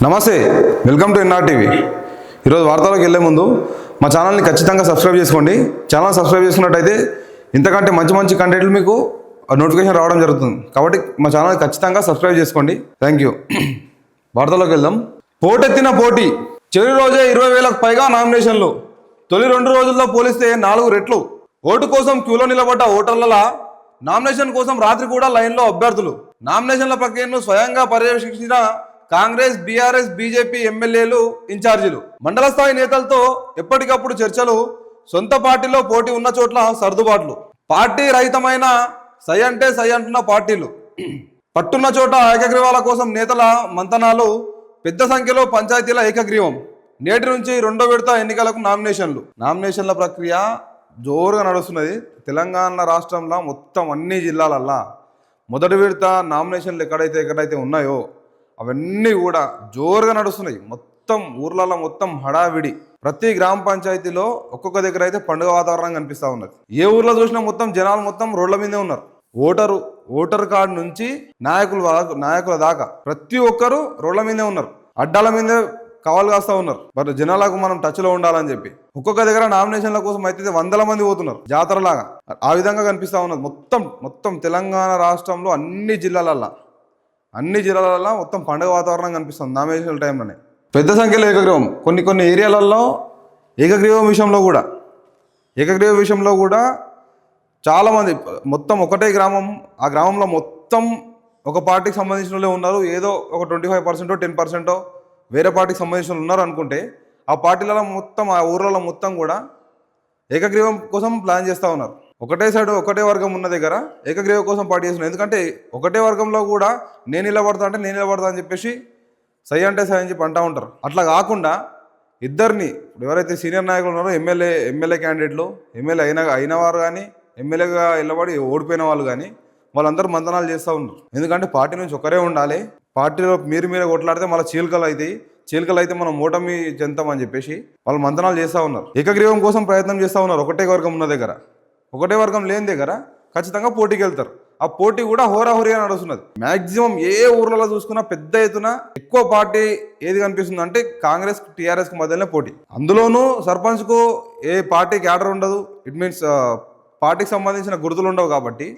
నమస్తే, welcome to NR TV. ఈరోజు వార్తలకు వెళ్ళే ముందు మా ఛానల్ని ఖచ్చితంగా సబ్స్క్రైబ్ చేసుకోండి. ఛానల్ సబ్స్క్రైబ్ చేసుకున్నట్టయితే ఇంతకంటే మంచి మంచి కంటెంట్లు మీకు నోటిఫికేషన్ రావడం జరుగుతుంది. కాబట్టి మా ఛానల్ ఖచ్చితంగా సబ్స్క్రైబ్ చేసుకోండి. Thank you. వార్తలకు వెళ్దాం. పోటెత్తిన పోటీ. చివరి రోజే 20,000కు పైగా నామినేషన్లు. తొలి 2 రోజుల్లో పోలిస్తే 4 రెట్లు. ఓటు కోసం క్యూలో నిలబడ్డ ఓటర్ల నామినేషన్ కోసం రాత్రి కూడా లైన్లో అభ్యర్థులు. నామినేషన్ల ప్రక్రియను స్వయంగా పర్యవేక్షించిన కాంగ్రెస్, బీఆర్ఎస్, బీజేపీ ఎమ్మెల్యేలు, ఇన్ఛార్జీలు. మండల స్థాయి నేతలతో ఎప్పటికప్పుడు చర్చలు. సొంత పార్టీలో పోటీ ఉన్న చోట్ల సర్దుబాట్లు. పార్టీ రహితమైన సై అంటే సై అంటున్న పార్టీలు. పట్టున్న చోట ఏకగ్రీవాల కోసం నేతల మంతనాలు. పెద్ద సంఖ్యలో పంచాయతీల ఏకగ్రీవం. నేటి నుంచి 2వ విడత ఎన్నికలకు నామినేషన్ల ప్రక్రియ జోరుగా నడుస్తున్నది. తెలంగాణ రాష్ట్రంలో మొత్తం అన్ని జిల్లాలల్లా మొదటి విడత నామినేషన్లు ఎక్కడైతే ఉన్నాయో అవన్నీ కూడా జోరుగా నడుస్తున్నాయి. మొత్తం ఊర్లలో మొత్తం హడావిడి. ప్రతి గ్రామ పంచాయతీలో ఒక్కొక్క దగ్గర అయితే పండుగ వాతావరణం కనిపిస్తూ ఉన్నది. ఏ ఊర్లో చూసినా మొత్తం జనాలు మొత్తం రోడ్ల మీదే ఉన్నారు. ఓటర్ కార్డు నుంచి నాయకుల దాకా ప్రతి ఒక్కరు రోడ్ల మీదే ఉన్నారు. అడ్డాల మీదే కావాలి కాస్తూ ఉన్నారు. బట్ జనాలకు మనం టచ్లో ఉండాలని చెప్పి ఒక్కొక్క దగ్గర నామినేషన్ల కోసం అయితే 100 మంది పోతున్నారు, జాతరలాగా. ఆ విధంగా కనిపిస్తూ ఉన్నది. మొత్తం తెలంగాణ రాష్ట్రంలో అన్ని జిల్లాలల్లో మొత్తం పండుగ వాతావరణం కనిపిస్తుంది నామినేషన్ టైంలోనే. పెద్ద సంఖ్యలో ఏకగ్రీవం. కొన్ని ఏరియాలలో ఏకగ్రీవం విషయంలో కూడా చాలామంది మొత్తం ఒకటే గ్రామం, ఆ గ్రామంలో మొత్తం ఒక పార్టీకి సంబంధించిన వాళ్ళే ఉన్నారు. ఏదో ఒక 25%, 10% వేరే పార్టీకి సంబంధించిన ఉన్నారు అనుకుంటే, ఆ పార్టీలలో మొత్తం, ఆ ఊర్లలో మొత్తం కూడా ఏకగ్రీవం కోసం ప్లాన్ చేస్తూ ఉన్నారు. ఒకటే సైడ్ ఒకటే వర్గం ఉన్న దగ్గర ఏకగ్రీవం కోసం పార్టీ చేస్తున్నారు. ఎందుకంటే ఒకటే వర్గంలో కూడా నేను నిలబడతా అని చెప్పేసి సై అంటే సై అని చెప్పి అంటూ ఉంటారు. అట్లా కాకుండా ఇద్దరిని, ఎవరైతే సీనియర్ నాయకులు ఉన్నారో, ఎమ్మెల్యే క్యాండిడేట్లు, ఎమ్మెల్యే అయిన వారు కానీ, ఎమ్మెల్యేగా నిలబడి ఓడిపోయిన వాళ్ళు కానీ, వాళ్ళందరూ మంతనాలు చేస్తూ ఉన్నారు. ఎందుకంటే పార్టీ నుంచి ఒకరే ఉండాలి. పార్టీలో మీరే కొట్లాడితే మళ్ళీ చీలికలు అయితే మనం ఓటమి చెందామని చెప్పేసి వాళ్ళు మంతనాలు చేస్తూ ఉన్నారు. ఏకగ్రీవం కోసం ప్రయత్నం చేస్తూ ఉన్నారు. ఒకటే వర్గం ఉన్న దగ్గర, ఒకటే వర్గం లేని దగ్గర ఖచ్చితంగా పోటీకి వెళ్తారు. ఆ పోటీ కూడా హోరాహోరీగా నడుస్తున్నది. మ్యాక్సిమం ఏ ఊర్లలో చూసుకున్నా పెద్ద ఎత్తున ఎక్కువ పార్టీ ఏది కనిపిస్తుంది అంటే కాంగ్రెస్, టీఆర్ఎస్కి మధ్యలోనే పోటీ. అందులోనూ సర్పంచ్కు ఏ పార్టీ క్యాడర్ ఉండదు. ఇట్ మీన్స్ పార్టీకి సంబంధించిన గుర్తులు ఉండవు. కాబట్టి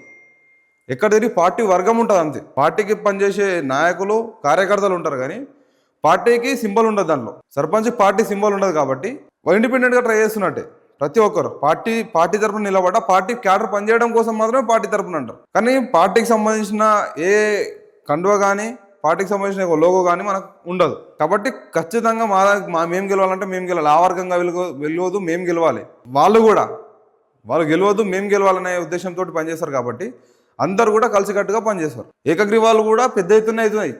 ఎక్కడ తిరిగి పార్టీ వర్గం ఉంటుంది అంతే. పార్టీకి పనిచేసే నాయకులు, కార్యకర్తలు ఉంటారు కానీ పార్టీకి సింబల్ ఉండదు. దాంట్లో సర్పంచ్ పార్టీ సింబల్ ఉండదు. కాబట్టి ఇండిపెండెంట్గా ట్రై చేస్తున్నట్టే ప్రతి ఒక్కరు. పార్టీ తరపున నిలబడ్డ, పార్టీ క్యాడర్ పనిచేయడం కోసం మాత్రమే పార్టీ తరపున అంటారు. కానీ పార్టీకి సంబంధించిన ఏ కండువ కానీ, పార్టీకి సంబంధించిన లోగో కానీ మనకు ఉండదు. కాబట్టి ఖచ్చితంగా మేము గెలవాలంటే మేము గెలవాలి. ఆ వర్గంగా వెళ్ళవద్దు, మేము గెలవాలి. వాళ్ళు గెలవద్దు, మేము గెలవాలనే ఉద్దేశంతో పనిచేస్తారు. కాబట్టి అందరూ కూడా కలిసికట్టుగా పనిచేస్తారు. ఏకగ్రీవాలు కూడా పెద్ద ఎత్తున అవుతున్నాయి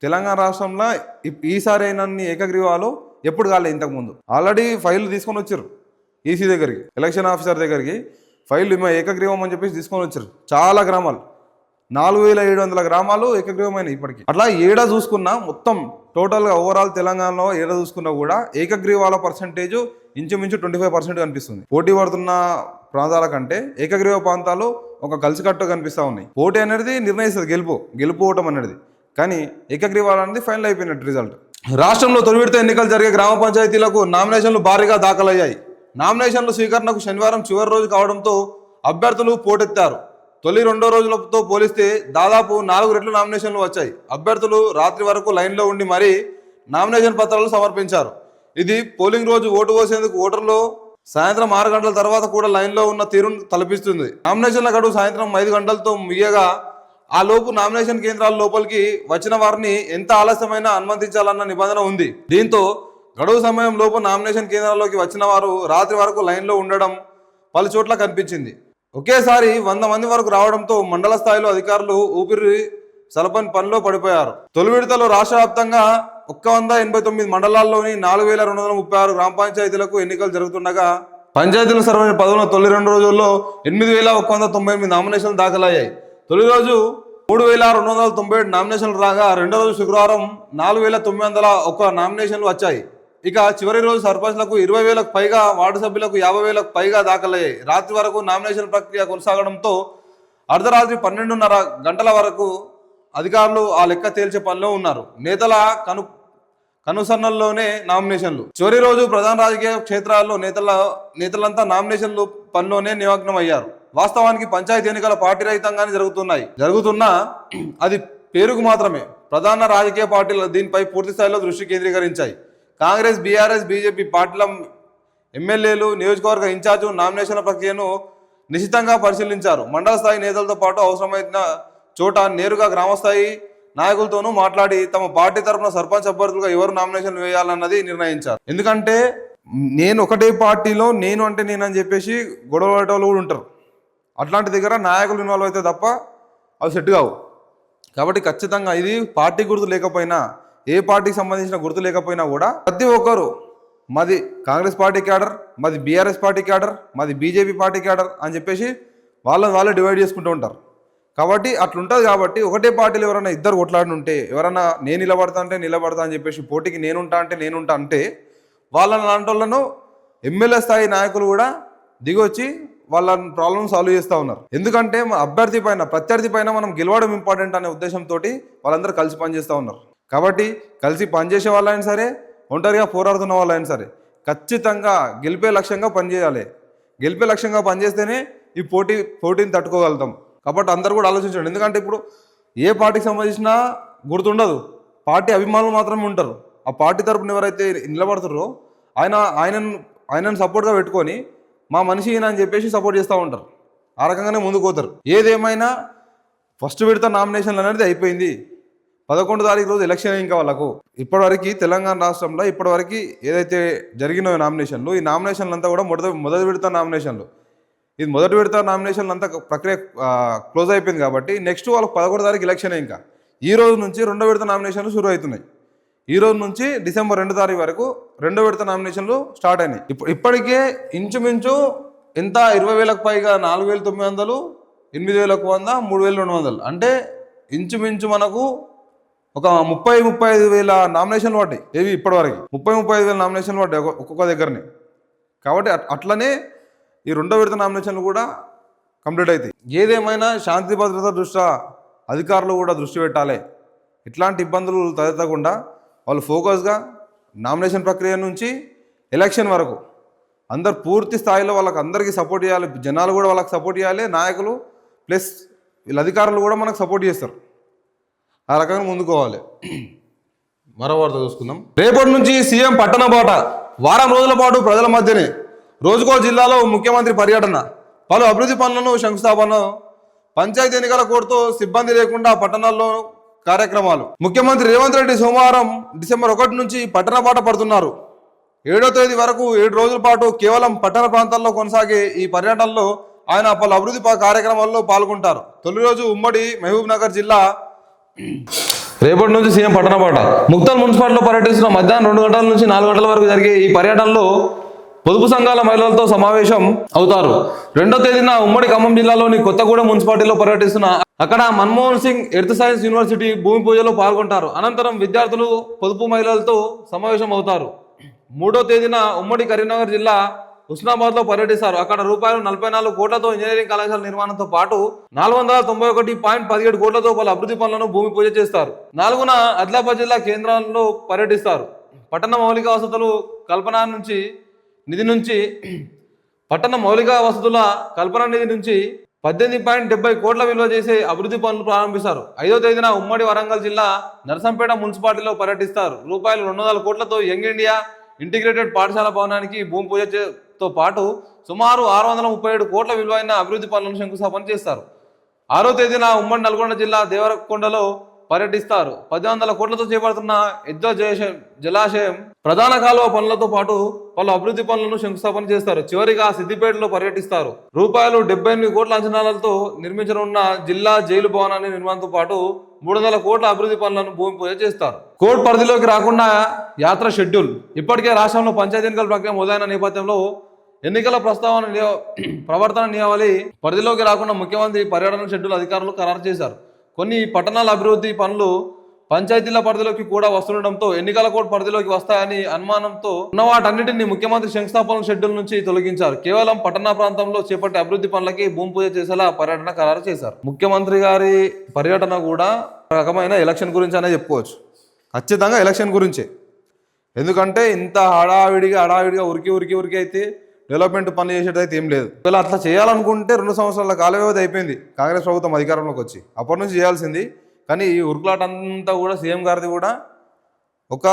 తెలంగాణ రాష్ట్రంలో. ఈసారి అయినన్ని ఏకగ్రీవాలు ఎప్పుడు కాలేదు. ఇంతకుముందు ఆల్రెడీ ఫైల్ తీసుకొని వచ్చారు ఈసీ దగ్గరికి, ఎలక్షన్ ఆఫీసర్ దగ్గరికి ఫైల్ ఏకగ్రీవం అని చెప్పేసి తీసుకొని వచ్చారు. చాలా గ్రామాలు, 4,700 గ్రామాలు ఏకగ్రీవమైనవి ఇప్పటికీ. అట్లా ఏడా చూసుకున్నా మొత్తం టోటల్గా ఓవరాల్ తెలంగాణలో ఏడా చూసుకున్నా కూడా ఏకగ్రీవాల పర్సంటేజ్ ఇంచుమించు 25% కనిపిస్తుంది. పోటీ పడుతున్న ప్రాంతాల కంటే ఏకగ్రీవ ప్రాంతాలు ఒక కలిసికట్టు కనిపిస్తూ ఉన్నాయి. పోటీ అనేది నిర్ణయిస్తుంది గెలుపోవటం అనేది. కానీ ఏకగ్రీవాలు అనేది ఫైనల్ అయిపోయినట్టు రిజల్ట్. రాష్ట్రంలో తొలి విడత ఎన్నికలు జరిగే గ్రామ పంచాయతీలకు నామినేషన్లు భారీగా దాఖలయ్యాయి. నామినేషన్లు స్వీకరణకు శనివారం చివరి రోజు కావడంతో అభ్యర్థులు పోటెత్తారు. తొలి 2 రోజులతో పోలిస్తే దాదాపు 4 రెట్లు నామినేషన్లు వచ్చాయి. అభ్యర్థులు రాత్రి వరకు లైన్లో ఉండి మరీ నామినేషన్ పత్రాలు సమర్పించారు. ఇది పోలింగ్ రోజు ఓటు వేసేందుకు ఓటర్లు సాయంత్రం 6 గంటల తర్వాత కూడా లైన్లో ఉన్న తీరును తలపిస్తుంది. నామినేషన్ల గడువు సాయంత్రం 5 గంటలతో ముగియగా ఆ లోపు నామినేషన్ కేంద్రాల లోపలికి వచ్చిన వారిని ఎంత ఆలస్యమైనా అనుమతించాలన్న నిబంధన ఉంది. దీంతో గడువు సమయం లోపు నామినేషన్ కేంద్రాల్లోకి వచ్చిన వారు రాత్రి వరకు లైన్లో ఉండడం పలు చోట్ల కనిపించింది. ఒకేసారి 100 మంది వరకు రావడంతో మండల స్థాయిలో అధికారులు ఊపిరి సలపని పనిలో పడిపోయారు. తొలి విడతలో రాష్ట్ర వ్యాప్తంగా 189 మండలాల్లోని 4,236 గ్రామ పంచాయతీలకు ఎన్నికలు జరుగుతుండగా పంచాయతీల సర్వే పదవుల తొలి 2 రోజుల్లో 8,198 నామినేషన్లు దాఖలయ్యాయి. తొలి రోజు 3,297 నామినేషన్లు రాగా రెండో రోజు శుక్రవారం 4,901 నామినేషన్లు వచ్చాయి. ఇక చివరి రోజు సర్పంచ్లకు 20,000కు పైగా, వార్డు సభ్యులకు 50,000కు పైగా దాఖలయ్యాయి. రాత్రి వరకు నామినేషన్ ప్రక్రియ కొనసాగడంతో అర్ధరాత్రి 12:30 గంటల వరకు అధికారులు ఆ లెక్క తేల్చే పనిలో ఉన్నారు. నేతల కనుసన్నల్లోనే నామినేషన్లు. చివరి రోజు ప్రధాన రాజకీయ క్షేత్రాల్లో నేతలంతా నామినేషన్లు పనిలోనే నిమగ్నం అయ్యారు. వాస్తవానికి పంచాయతీ ఎన్నికల పార్టీ రహితంగానే జరుగుతున్నా అది పేరుకు మాత్రమే. ప్రధాన రాజకీయ పార్టీలు దీనిపై పూర్తి స్థాయిలో దృష్టి కేంద్రీకరించాయి. కాంగ్రెస్, బీఆర్ఎస్, బీజేపీ పార్టీల ఎమ్మెల్యేలు నియోజకవర్గ ఇన్ఛార్జు నామినేషన్ల ప్రక్రియను నిశితంగా పరిశీలించారు. మండల స్థాయి నేతలతో పాటు అవసరమైన చోట నేరుగా గ్రామస్థాయి నాయకులతోనూ మాట్లాడి తమ పార్టీ తరఫున సర్పంచ్ అభ్యర్థులుగా ఎవరు నామినేషన్లు వేయాలన్నది నిర్ణయించారు. ఎందుకంటే నేను ఒకటే పార్టీలో నేను అంటే నేనని చెప్పేసి గొడవ పడేవాళ్ళు కూడా ఉంటారు. అట్లాంటి దగ్గర నాయకులు ఇన్వాల్వ్ అయితే తప్ప అవి సెట్ కావు. కాబట్టి ఖచ్చితంగా ఇది పార్టీ గుర్తు లేకపోయినా, ఏ పార్టీకి సంబంధించిన గుర్తు లేకపోయినా కూడా ప్రతి ఒక్కరు మాది కాంగ్రెస్ పార్టీ క్యాడర్, మాది బీఆర్ఎస్ పార్టీ క్యాడర్, మాది బీజేపీ పార్టీ క్యాడర్ అని చెప్పేసి వాళ్ళే డివైడ్ చేసుకుంటూ ఉంటారు. కాబట్టి అట్లుంటుంది. కాబట్టి ఒకటే పార్టీలు ఎవరైనా ఇద్దరు కొట్లాడినుంటే, ఎవరైనా నేను నిలబడతా అని చెప్పేసి పోటీకి నేనుంటా అంటే వాళ్ళని లాంటి వాళ్ళను ఎమ్మెల్యే స్థాయి నాయకులు కూడా దిగొచ్చి వాళ్ళ ప్రాబ్లమ్ సాల్వ్ చేస్తూ ఉన్నారు. ఎందుకంటే ప్రత్యర్థి పైన మనం గెలవడం ఇంపార్టెంట్ అనే ఉద్దేశంతో వాళ్ళందరూ కలిసి పనిచేస్తూ ఉన్నారు. కాబట్టి కలిసి పనిచేసే వాళ్ళైనా సరే, ఒంటరిగా పోరాడుతున్న వాళ్ళైనా సరే ఖచ్చితంగా గెలిపే లక్ష్యంగా పనిచేయాలి. గెలిపే లక్ష్యంగా పనిచేస్తేనే ఈ పోటీని తట్టుకోగలుగుతాం. కాబట్టి అందరూ కూడా ఆలోచించండి. ఎందుకంటే ఇప్పుడు ఏ పార్టీకి సంబంధించిన గుర్తుండదు, పార్టీ అభిమానులు మాత్రమే ఉంటారు. ఆ పార్టీ తరపున ఎవరైతే నిలబడుతారో ఆయనను సపోర్ట్గా పెట్టుకొని మా మనిషి ఈయన అని చెప్పేసి సపోర్ట్ చేస్తూ ఉంటారు. ఆ రకంగానే ముందుకు పోతారు. ఏదేమైనా ఫస్ట్ విడత నామినేషన్లు అనేది అయిపోయింది. 11వ తారీఖు రోజు ఎలక్షన్. ఇంకా వాళ్ళకు ఇప్పటివరకు తెలంగాణ రాష్ట్రంలో ఏదైతే జరిగిన నామినేషన్లు, ఈ నామినేషన్లు అంతా కూడా మొదటి విడత నామినేషన్లు. ఇది మొదటి విడత నామినేషన్లు అంతా ప్రక్రియ క్లోజ్ అయిపోయింది. కాబట్టి నెక్స్ట్ వాళ్ళకి 11వ తారీఖు ఎలక్షన్. ఇంకా ఈ రోజు నుంచి రెండో విడత నామినేషన్లు షురూ అవుతున్నాయి. ఈ రోజు నుంచి డిసెంబర్ 2 తారీఖు వరకు రెండో విడత నామినేషన్లు స్టార్ట్ అయినాయి. ఇప్పటికే ఇంచుమించు ఎంత 20,000కు పైగా 4,900, 8,100, 3,200 అంటే ఇంచుమించు మనకు ఒక 30-35,000 నామినేషన్లు పడ్డాయి. ఏవి ఇప్పటివరకు 30-35,000 నామినేషన్లు పడ్డాయి ఒక్కొక్క దగ్గరని. కాబట్టి అట్లనే ఈ రెండో విడత నామినేషన్లు కూడా కంప్లీట్ అవుతాయి. ఏదేమైనా శాంతి భద్రత దృష్ట్యా అధికారులు కూడా దృష్టి పెట్టాలి. ఇట్లాంటి ఇబ్బందులు తలెత్తకుండా వాళ్ళు ఫోకస్గా నామినేషన్ ప్రక్రియ నుంచి ఎలక్షన్ వరకు అందరు పూర్తి స్థాయిలో వాళ్ళకి అందరికీ సపోర్ట్ చేయాలి. జనాలు కూడా వాళ్ళకి సపోర్ట్ చేయాలి, నాయకులు ప్లస్ వీళ్ళ అధికారులు కూడా మనకు సపోర్ట్ చేస్తారు. ఆ రకంగా ముందుకోవాలి. మరో వార్త చూసుకుందాం. రేపటి నుంచి సీఎం పట్టణ బాట. వారం రోజుల పాటు ప్రజల మధ్యనే. రోజుకో జిల్లాలో ముఖ్యమంత్రి పర్యటన, పలు అభివృద్ధి పనులను శంకుస్థాపన, పంచాయతీ ఎన్నికల కోడ్తో సిబ్బంది లేకుండా పట్టణాల్లో కార్యక్రమాలు. ముఖ్యమంత్రి రేవంత్ రెడ్డి సోమవారం డిసెంబర్ 1 నుంచి పట్టణ బాట పడుతున్నారు. 7వ తేదీ వరకు 7 రోజుల పాటు కేవలం పట్టణ ప్రాంతాల్లో కొనసాగే ఈ పర్యటనలో ఆయన పలు అభివృద్ధి కార్యక్రమాల్లో పాల్గొంటారు. తొలి రోజు ఉమ్మడి మహబూబ్ నగర్ జిల్లా. రేపటి నుంచి సీఎం పట్టణ బాట. ముక్తల్ మున్సిపాలిటీలో పర్యటిస్తున్న మధ్యాహ్నం 2 గంటల నుంచి 4 గంటల వరకు జరిగే ఈ పర్యటనలో పొదుపు సంఘాల మహిళలతో సమావేశం అవుతారు. 2వ తేదీన ఉమ్మడి ఖమ్మం జిల్లాలోని కొత్తగూడెం మున్సిపాలిటీలో పర్యటిస్తున్న అక్కడ Manmohan Singh earth science university భూమి పూజలో పాల్గొంటారు. అనంతరం విద్యార్థులు, పొదుపు మహిళలతో సమావేశం అవుతారు. 3వ తేదీన ఉమ్మడి కరీంనగర్ జిల్లా హుస్నాబాద్లో పర్యటిస్తారు. అక్కడ రూపాయలు 44 కోట్లతో ఇంజనీరింగ్ కళాశాల నిర్మాణంతో పాటు 491.17 కోట్లతో పలు అభివృద్ధి పనులను భూమి పూజ చేస్తారు. 4న ఆదిలాబాద్ జిల్లా కేంద్రంలో పర్యటిస్తారు. పట్టణ మౌలిక వసతుల కల్పన నిధి నుంచి 18.70 కోట్ల విలువ చేసే అభివృద్ధి పనులు ప్రారంభిస్తారు. 5వ తేదీన ఉమ్మడి వరంగల్ జిల్లా నర్సంపేట మున్సిపాలిటీలో పర్యటిస్తారు. రూపాయలు 200 కోట్లతో యంగ్ ఇండియా ఇంటిగ్రేటెడ్ పాఠశాల భవనానికి భూమి పూజతో పాటు సుమారు 637 కోట్ల విలువైన అభివృద్ధి పనులను శంకుస్థాపన చేస్తారు. 6వ తేదీన ఉమ్మడి నల్గొండ జిల్లా దేవరకొండలో పర్యటిస్తారు. 1,000 కోట్లతో చేపడుతున్న ఎద్దో జలాశయం ప్రధాన కాలువ పనులతో పాటు పలు అభివృద్ధి పనులను శంకుస్థాపన చేస్తారు. చివరిగా సిద్దిపేటలో పర్యటిస్తారు. రూపాయలు 78 కోట్ల అంచనాలతో నిర్మించనున్న జిల్లా జైలు భవనాన్ని నిర్మాణంతో పాటు 300 కోట్ల అభివృద్ధి పనులను భూమి పూజ చేస్తారు. కోర్టు పరిధిలోకి రాకుండా యాత్ర షెడ్యూల్. ఇప్పటికే రాష్ట్రంలో పంచాయతీ ఎన్నికల ప్రక్రియ మొదలైన నేపథ్యంలో ఎన్నికల ప్రవర్తన నియమావళి పరిధిలోకి రాకుండా ముఖ్యమంత్రి పర్యటన షెడ్యూల్ అధికారులు ఖరారు చేశారు. కొన్ని పట్టణాల అభివృద్ధి పనులు పంచాయతీల పరిధిలోకి కూడా వస్తుండటంతో ఎన్నికల కోడ్ పరిధిలోకి వస్తాయని అనుమానంతో ఉన్న వాటన్నిటిని ముఖ్యమంత్రి శంకుస్థాపన షెడ్యూల్ నుంచి తొలగించారు. కేవలం పట్టణ ప్రాంతంలో చేపట్టే అభివృద్ధి పనులకి భూమి పూజ చేసేలా పర్యటన ఖరారు చేశారు. ముఖ్యమంత్రి గారి పర్యటన కూడా రకమైన ఎలక్షన్ గురించి అనే చెప్పుకోవచ్చు. ఖచ్చితంగా ఎలక్షన్ గురించే. ఎందుకంటే ఇంత హడావిడిగా ఉరికి అయితే డెవలప్మెంట్ పనులు చేసేటైతే ఏం లేదు. ఇలా అట్లా చేయాలనుకుంటే 2 సంవత్సరాల కాల వ్యవధి అయిపోయింది కాంగ్రెస్ ప్రభుత్వం అధికారంలోకి వచ్చి. అప్పటి నుంచి చేయాల్సింది. కానీ ఈ ఉరుకులాట అంతా కూడా సీఎం గారిది కూడా ఒక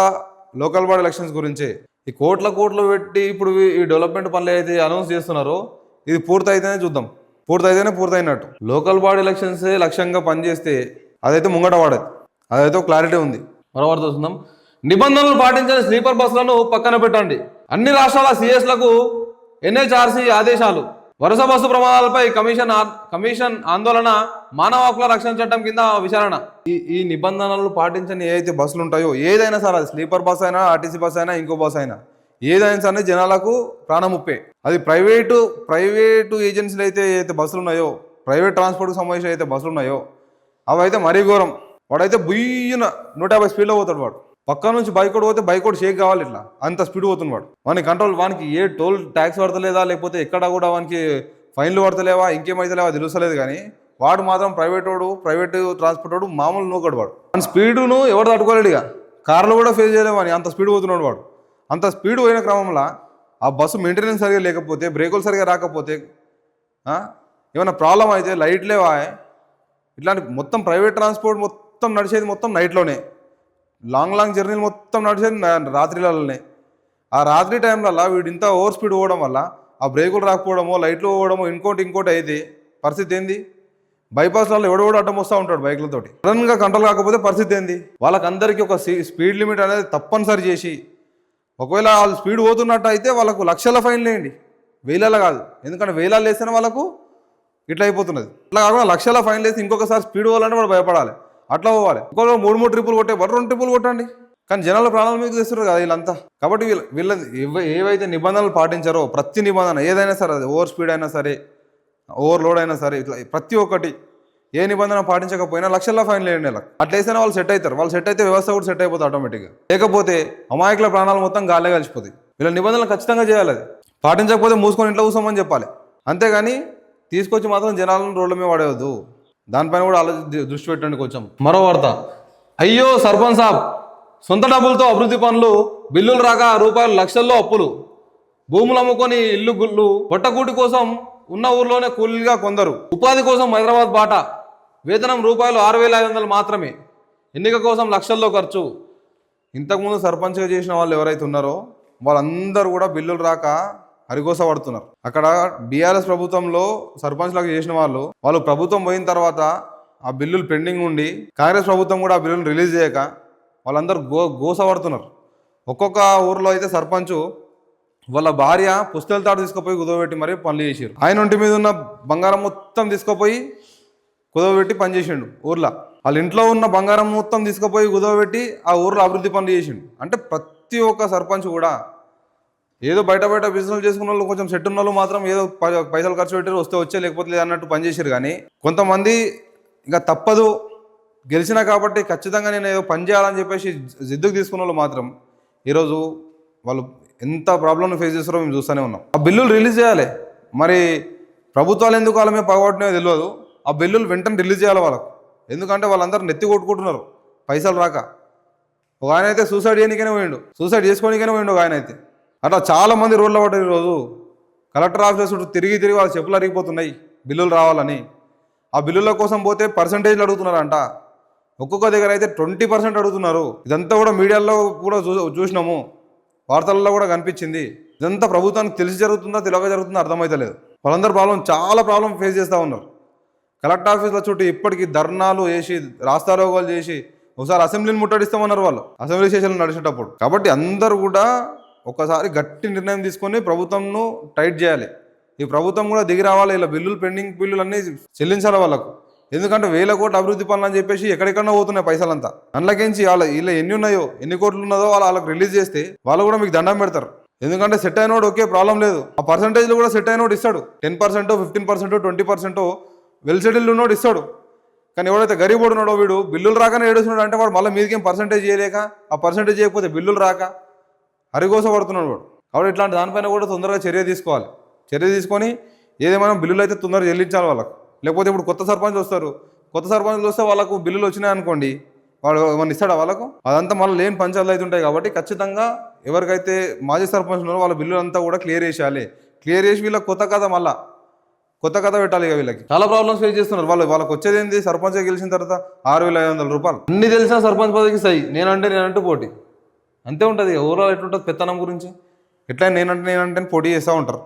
లోకల్ బాడీ ఎలక్షన్స్ గురించే. ఈ కోట్లు పెట్టి ఇప్పుడు ఈ డెవలప్మెంట్ పనులు అయితే అనౌన్స్ చేస్తున్నారో ఇది పూర్తయితేనే చూద్దాం. పూర్తయినట్టు. లోకల్ బాడీ ఎలక్షన్సే లక్ష్యంగా పనిచేస్తే అదైతే ముంగట వాడదు. అదైతే క్లారిటీ ఉంది. మరోవారు చూస్తున్నాం. నిబంధనలు పాటించని స్లీపర్ బస్సులను పక్కన పెట్టండి. అన్ని రాష్ట్రాల సిఎస్లకు ఎన్హెచ్ఆర్సీ ఆదేశాలు. వరుస బస్సు ప్రమాదాలపై కమిషన్ ఆందోళన. మానవ హక్కుల రక్షణ చట్టం కింద విచారణ. ఈ నిబంధనలు పాటించని ఏదైతే బస్సులు ఉంటాయో, ఏదైనా సరే అది స్లీపర్ బస్ అయినా, ఆర్టీసీ బస్ అయినా, ఇంకో బస్ అయినా, ఏదైనా సరే జనాలకు ప్రాణముప్పే. అది ప్రైవేటు ఏజెన్సీలు అయితే బస్సులు ఉన్నాయో, ప్రైవేట్ ట్రాన్స్పోర్ట్కి సంబంధించిన అయితే బస్సులు ఉన్నాయో అవి అయితే మరీ ఘోరం. వాడైతే బుయ్యిన 150 స్పీడ్లో పోతాడు. వాడు పక్క నుంచి బైక్ పోతే బైక్ షేక్ కావాలి, ఇట్లా అంత స్పీడ్ పోతున్నాడు. వానికి కంట్రోల్, వానికి ఏ టోల్ ట్యాక్స్ పడతలేదా, లేకపోతే ఎక్కడ కూడా వానికి ఫైన్లు పడతలేవా, ఇంకేమైతే లేవా తెలుస్తలేదు. కానీ వాడు మాత్రం ప్రైవేట్ ట్రాన్స్పోర్ట్ వాడు మామూలు నూకడు. వాడు మన స్పీడును ఎవరు తట్టుకోలేడు. ఇక కార్లు కూడా ఫేస్ చేయలేవు అని అంత స్పీడ్ పోతున్నాడు వాడు. అంత స్పీడ్ పోయిన క్రమంలో ఆ బస్సు మెయింటెనెన్స్ సరిగా లేకపోతే, బ్రేకులు సరిగా రాకపోతే, ఏమైనా ప్రాబ్లం అయితే, లైట్ లేవా, ఇట్లాంటి మొత్తం ప్రైవేట్ ట్రాన్స్పోర్ట్ మొత్తం నడిచేది మొత్తం నైట్లోనే. లాంగ్ జర్నీలు మొత్తం నడిచేది రాత్రిలలోనే. ఆ రాత్రి టైంలలో వీడు ఇంత ఓవర్ స్పీడ్ పోవడం వల్ల ఆ బ్రేకులు రాకపోవడమో, లైట్లు పోవడమో, ఇంకోటి అయితే పరిస్థితి ఏంది? బైపాస్లలో ఎవడో అడ్డం వస్తూ ఉంటాడు బైక్లతోటి. సడన్గా కంట్రోల్ కాకపోతే పరిస్థితి ఏంది? వాళ్ళకందరికీ ఒక స్పీడ్ లిమిట్ అనేది తప్పనిసరి చేసి, ఒకవేళ వాళ్ళు స్పీడ్ పోతున్నట్టు అయితే వాళ్ళకు లక్షల ఫైన్లు వేయండి, వేలలో కాదు. ఎందుకంటే వేలాలు వేస్తేనే వాళ్ళకు ఇట్లా అయిపోతున్నది. ఇట్లా కాకుండా లక్షల ఫైన్లు వేసి ఇంకొకసారి స్పీడ్ పోవాలంటే వాడు భయపడాలి. అట్లా పోవాలి. ఇంకొక 3 ట్రిప్పులు కొట్టే 2 ట్రిప్పులు కొట్టండి. కానీ జనాల ప్రాణాలు మీకు తెస్తున్నారు కదా వీళ్ళంతా. కాబట్టి వీళ్ళ ఏవైతే నిబంధనలు పాటించారో, ప్రతి నిబంధన ఏదైనా సరే, అది ఓవర్ స్పీడ్ అయినా సరే, ఓవర్లోడ్ అయినా సరే, ఇట్లా ప్రతి ఒక్కటి ఏ నిబంధన పాటించకపోయినా లక్షల ఫైన్లు వేయండి. అట్లా వేస్తేనే వాళ్ళు సెట్ అవుతారు. వాళ్ళు సెట్ అయితే వ్యవస్థ కూడా సెట్ అయిపోతుంది ఆటోమేటిక్గా. లేకపోతే అమాయకుల ప్రాణాలు మొత్తం గాల్లే కలిసిపోతాయి. వీళ్ళ నిబంధనలు ఖచ్చితంగా చేయాలి. అది పాటించకపోతే మూసుకొని ఇంట్లో కూర్చోమని చెప్పాలి. అంతేగాని తీసుకొచ్చి మాత్రం జనాలను రోడ్ల మీద పడేయద్దు. దానిపైన కూడా దృష్టి పెట్టండి కొంచెం. మరో వార్త. అయ్యో సర్పంచ్ సాబ్, సొంత డబ్బులతో అభివృద్ధి పనులు, బిల్లులు రాక రూపాయలు లక్షల్లో అప్పులు, భూములు అమ్ముకొని ఇల్లు గుళ్ళు, పొట్టకూటి కోసం ఉన్న ఊర్లోనే కూలీగా కొందరు, ఉపాధి కోసం హైదరాబాద్ బాట, వేతనం రూపాయలు 6,500 మాత్రమే, ఎన్నిక కోసం లక్షల్లో ఖర్చు. ఇంతకుముందు సర్పంచ్గా చేసిన వాళ్ళు ఎవరైతే ఉన్నారో వాళ్ళందరూ కూడా బిల్లులు రాక హరిగోస పడుతున్నారు. అక్కడ బీఆర్ఎస్ ప్రభుత్వంలో సర్పంచ్లకు చేసిన వాళ్ళు ప్రభుత్వం పోయిన తర్వాత ఆ బిల్లులు పెండింగ్ ఉండి, కాంగ్రెస్ ప్రభుత్వం కూడా ఆ బిల్లులు రిలీజ్ చేయక వాళ్ళందరూ గోస పడుతున్నారు. ఒక్కొక్క ఊర్లో అయితే సర్పంచ్ వాళ్ళ భార్య పుస్తల తాడు తీసుకుపోయి కుదవబెట్టి మరీ పనులు చేసారు. ఆయన ఒంటి మీద ఉన్న బంగారం మొత్తం తీసుకుపోయి కుదవబెట్టి పని చేసిండు ఊర్లో. వాళ్ళ ఇంట్లో ఉన్న బంగారం మొత్తం తీసుకుపోయి కుదవబెట్టి ఆ ఊర్లో అభివృద్ధి పనులు చేసిండు. అంటే ప్రతి ఒక్క సర్పంచ్ కూడా ఏదో బయట బిజినెస్ చేసుకున్న వాళ్ళు, కొంచెం సెట్ ఉన్న వాళ్ళు మాత్రం ఏదో పైసలు ఖర్చు పెట్టారు, వస్తే వచ్చే లేకపోతే లేదన్నట్టు పనిచేసారు. కానీ కొంతమంది ఇంకా తప్పదు, గెలిచినా కాబట్టి ఖచ్చితంగా నేను ఏదో పని చేయాలని చెప్పేసి జిద్దుకు తీసుకున్న వాళ్ళు మాత్రం ఈరోజు వాళ్ళు ఎంత ప్రాబ్లమ్ని ఫేస్ చేస్తారో మేము చూస్తూనే ఉన్నాం. ఆ బిల్లులు రిలీజ్ చేయాలి. మరి ప్రభుత్వాలు ఎందుకు వాళ్ళ మీద పగబట్టినాయో తెలియదు. ఆ బిల్లులు వెంటనే రిలీజ్ చేయాలి వాళ్ళకు. ఎందుకంటే వాళ్ళందరూ నెత్తి కొట్టుకుంటున్నారు పైసలు రాక. ఒక ఆయన అయితే సూసైడ్ చేసుకోనికైనా పోయిండు ఒక ఆయన అయితే. అట్లా చాలామంది రోడ్ల పడ్డారు ఈరోజు. కలెక్టర్ ఆఫీస్ చుట్టూ తిరిగి వాళ్ళ చెప్పులు అరిగిపోతున్నాయి బిల్లులు రావాలని. ఆ బిల్లుల కోసం పోతే పర్సంటేజ్లు అడుగుతున్నారంట. ఒక్కొక్క దగ్గర అయితే 20% అడుగుతున్నారు. ఇదంతా కూడా మీడియాలో కూడా చూసినాము, వార్తల్లో కూడా కనిపించింది. ఇదంతా ప్రభుత్వానికి తెలిసి జరుగుతుందా తెలియక జరుగుతుందో అర్థమవుతలేదు. వాళ్ళందరూ చాలా ప్రాబ్లం ఫేస్ చేస్తూ ఉన్నారు. కలెక్టర్ ఆఫీసుల చుట్టూ ఇప్పటికీ ధర్నాలు చేసి, రాస్తారోగాలు చేసి, ఒకసారి అసెంబ్లీని ముట్టడిస్తామన్నారు వాళ్ళు అసెంబ్లీ సెషన్లు నడిచేటప్పుడు. కాబట్టి అందరూ కూడా ఒకసారి గట్టి నిర్ణయం తీసుకొని ప్రభుత్వంను టైట్ చేయాలి. ఈ ప్రభుత్వం కూడా దిగి రావాలి. ఇలా పెండింగ్ బిల్లులన్నీ చెల్లించాలి వాళ్ళకు. ఎందుకంటే 1000 కోట్ల అభివృద్ధి పనులు అని చెప్పేసి ఎక్కడెక్కడో పోతున్నాయి పైసలంతా. అందులోకించి ఇలా ఎన్ని ఉన్నాయో, ఎన్ని కోట్లు ఉన్నదో వాళ్ళకి రిలీజ్ చేస్తే వాళ్ళు కూడా మీకు దండం పెడతారు. ఎందుకంటే సెట్ అయినోడు ఓకే, ప్రాబ్లం లేదు. ఆ పర్సంటేజ్లు కూడా సెట్ అయినోడు ఇస్తాడు. 10%, 15%, 20% వెల్ సెటిల్డ్ ఉన్నోడు ఇస్తాడు. కానీ ఎవడైతే గరీబ్ ఉన్నాడో వీడు బిల్లులు రాకనే ఏడుస్తున్నాడు అంటే వాడు మళ్ళీ మీదకేం పర్సంటేజ్ చేయలేక, ఆ పర్సంటేజ్ చేయకపోతే బిల్లులు రాక హరిగోస పడుతున్నాడు వాడు. కాబట్టి ఇట్లాంటి దానిపైన కూడా తొందరగా చర్య తీసుకోవాలి. చర్య తీసుకొని ఏదేమైనా బిల్లులు అయితే తొందరగా చెల్లించాలి వాళ్ళకు. లేకపోతే ఇప్పుడు కొత్త సర్పంచ్లు వస్తే వాళ్ళకు బిల్లులు వచ్చినాయి అనుకోండి, వాడు ఏమన్నా ఇస్తాడా వాళ్ళకు? అదంతా మళ్ళీ లేని పంచాయతీలు అయితే ఉంటాయి. కాబట్టి ఖచ్చితంగా ఎవరికైతే మాజీ సర్పంచ్ ఉన్నారో వాళ్ళ బిల్లు అంతా కూడా క్లియర్ చేసేయాలి. క్లియర్ చేసి వీళ్ళకి కొత్త కథ మళ్ళా కొత్త కథ పెట్టాలి. ఇక వీళ్ళకి చాలా ప్రాబ్లమ్స్ ఫేస్ చేస్తున్నారు. వాళ్ళకి వచ్చేది ఏంది, సర్పంచ్ గెలిచిన తర్వాత 6,500 రూపాయలు. అన్ని తెలిసిన సర్పంచ్ పదవికి సై, నేనంటూ పోటీ అంతే ఉంటుంది. ఓవరాల్ ఎట్లుంటుంది పెత్తనం గురించి, ఎట్లా నేనంటే పోటీ చేస్తూ ఉంటారు.